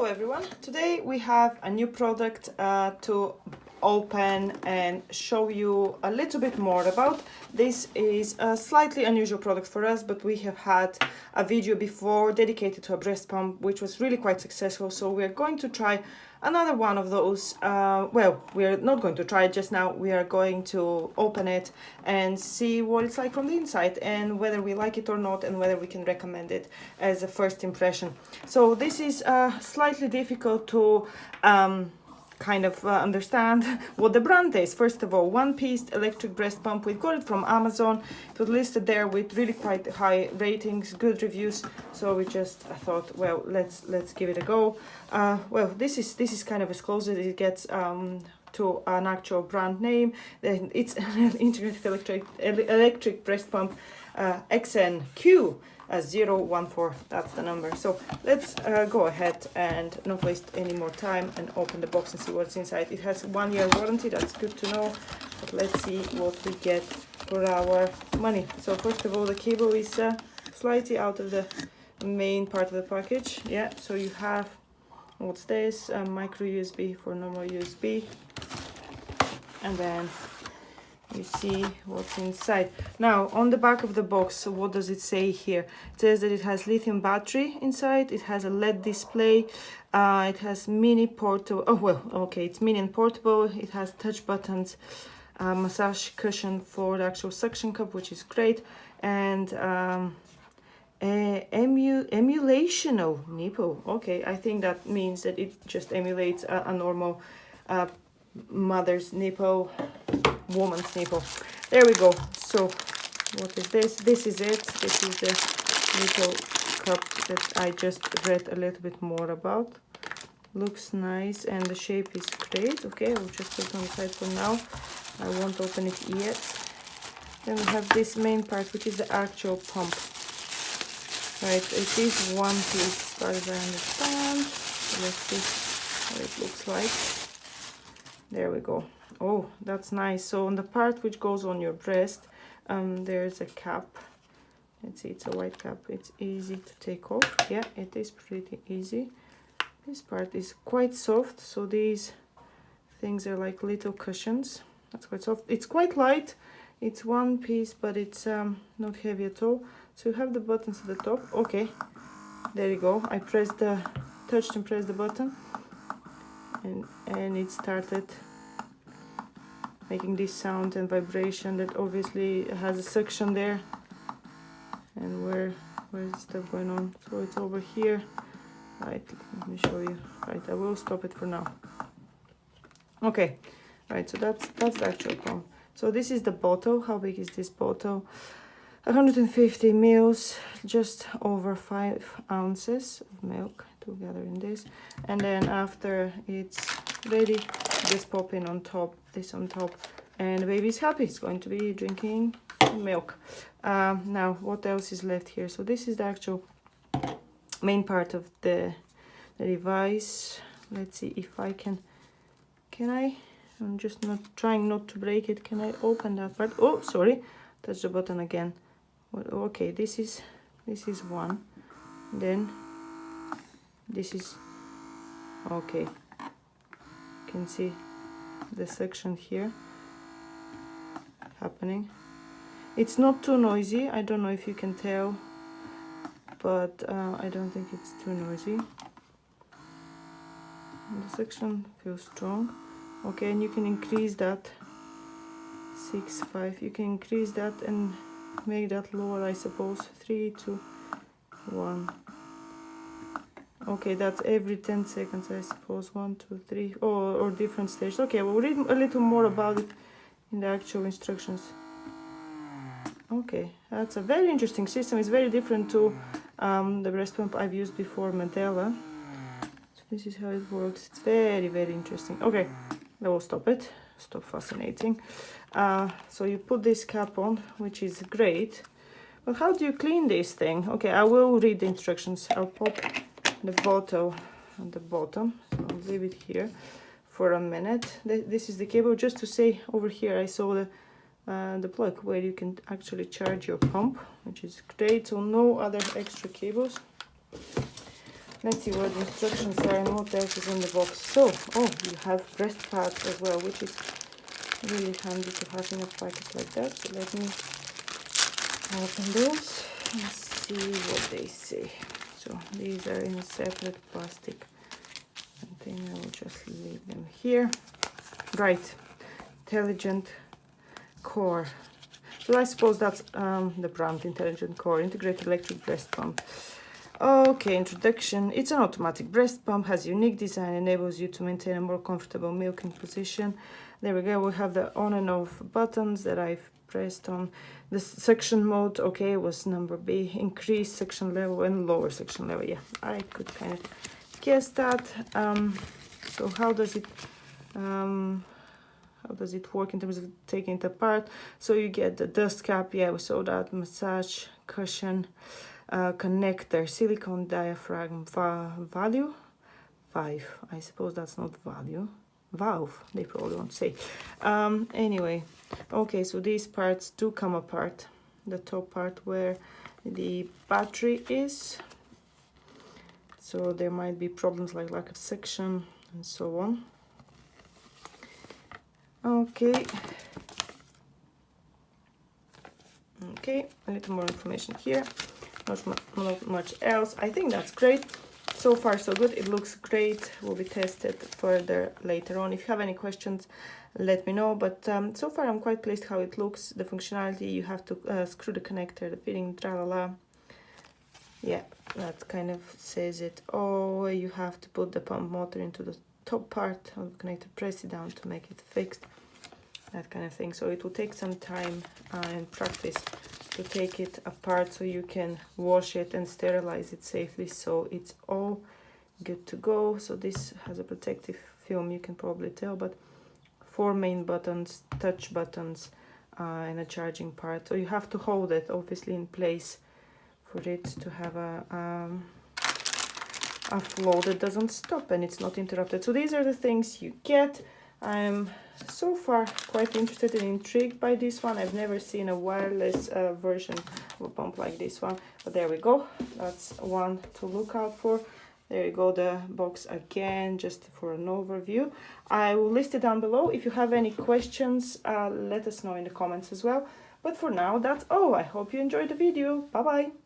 Hello everyone, today we have a new product to open and show you a little bit more about. This is a slightly unusual product for us, but we have had a video before dedicated to a breast pump which was really quite successful, so we are going to try another one of those. Well, we are not going to try it just now, we are going to open it and see what it's like from the inside and whether we like it or not and whether we can recommend it as a first impression. So this is slightly difficult to understand what the brand is. First of all, one-piece electric breast pump. We got it from Amazon. It was listed there with really quite high ratings, good reviews. So I thought, well, let's give it a go. Well, this is kind of as close as it gets to an actual brand name. It's an integrated electric breast pump, XNQ. 014, that's the number. So let's go ahead and not waste any more time and open the box and see what's inside. It has 1 year warranty, that's good to know, but let's see what we get for our money. So first of all, the cable is slightly out of the main part of the package. Yeah, so you have, what's this, a micro USB for normal USB, and then you see what's inside. Now on the back of the box, so what does it say here? It says that it has lithium battery inside, it has a LED display, it has mini portable, it's mini and portable, it has touch buttons, massage cushion for the actual suction cup, which is great, and emulational nipple. Okay, I think that means that it just emulates a normal mother's nipple, woman's nipple. There we go. So what is this? This is it. This is the little cup that I just read a little bit more about. Looks nice and the shape is great. Okay, I'll just put it on the side for now. I won't open it yet. Then we have this main part, which is the actual pump. Right, it is one piece as far as I understand. So let's see what it looks like. There we go. Oh, that's nice. So on the part which goes on your breast, there's a cap. Let's see, it's a white cap. It's easy to take off. Yeah, it is pretty easy. This part is quite soft, so these things are like little cushions. That's quite soft. It's quite light. It's one piece, but it's not heavy at all. So you have the buttons at the top. Okay, there you go. I touched and pressed the button, and it started making this sound and vibration that obviously has a suction there. And where is the stuff going on? So it's over here. Right, let me show you. Right, I will stop it for now. Okay, right, so that's the actual pump. So this is the bottle. How big is this bottle? 150 mils, just over 5 ounces of milk together in this. And then after it's ready, just pop in on top, this on top, and the baby's happy. It's going to be drinking milk. Now what else is left here? So this is the actual main part of the device. Let's see if I can I'm just trying not to break it. Can I open that part? Oh, sorry, touch the button again. Okay, this is one, then this is okay. You can see the section here happening. It's not too noisy. I don't know if you can tell, but I don't think it's too noisy. And the section feels strong. Okay, and you can increase that 6.5. You can increase that and make that lower, I suppose. 3, 2, 1. Okay, that's every 10 seconds, I suppose. 1, 2, 3, or different stages. Okay, we'll read a little more about it in the actual instructions. Okay, that's a very interesting system. It's very different to the breast pump I've used before, Medela. So this is how it works. It's very, very interesting. Okay, I will stop it. Stop fascinating. So you put this cap on, which is great. But how do you clean this thing? Okay, I will read the instructions. I'll pop the bottle at the bottom. So I'll leave it here for a minute. This is the cable. Just to say, over here I saw the plug where you can actually charge your pump, which is great. So no other extra cables. Let's see what the instructions are and what else is in the box. So, oh, you have breast pads as well, which is really handy to have in a packet like that. So let me open those and see what they say. So these are in a separate plastic container. I will just leave them here. Right, intelligent core. So I suppose that's the brand, Intelligent Core Integrated Electric Breast Pump. Okay, introduction. It's an automatic breast pump, has unique design, enables you to maintain a more comfortable milking position. There we go. We have the on and off buttons that I've pressed on. The suction mode, okay, was number B. Increase suction level and lower suction level. Yeah, I could kind of guess that. So how does it work in terms of taking it apart? So you get the dust cap, yeah, we saw that, massage cushion, connector, silicone diaphragm, valve, I suppose that's not valve, they probably won't say. Anyway, okay, so these parts do come apart. The top part where the battery is, so there might be problems like lack of suction and so on. Okay, a little more information here. Not much else. I think that's great. So far so good. It looks great. Will be tested further later on. If you have any questions, let me know. But so far I'm quite pleased how it looks. The functionality, you have to screw the connector, the fitting, tra-la-la. Yeah, that kind of says it. Oh, you have to put the pump motor into the top part of the connector, press it down to make it fixed, that kind of thing. So it will take some time and practice to take it apart so you can wash it and sterilize it safely. So it's all good to go. So this has a protective film, you can probably tell, but 4 main buttons, touch buttons, and a charging part. So you have to hold it obviously in place for it to have a flow that doesn't stop and it's not interrupted. So these are the things you get. I'm so far quite interested and intrigued by this one. I've never seen a wireless version of a pump like this one, but there we go. That's one to look out for. There you go, the box again, just for an overview. I will list it down below. If you have any questions, let us know in the comments as well. But for now, that's all. I hope you enjoyed the video. Bye bye.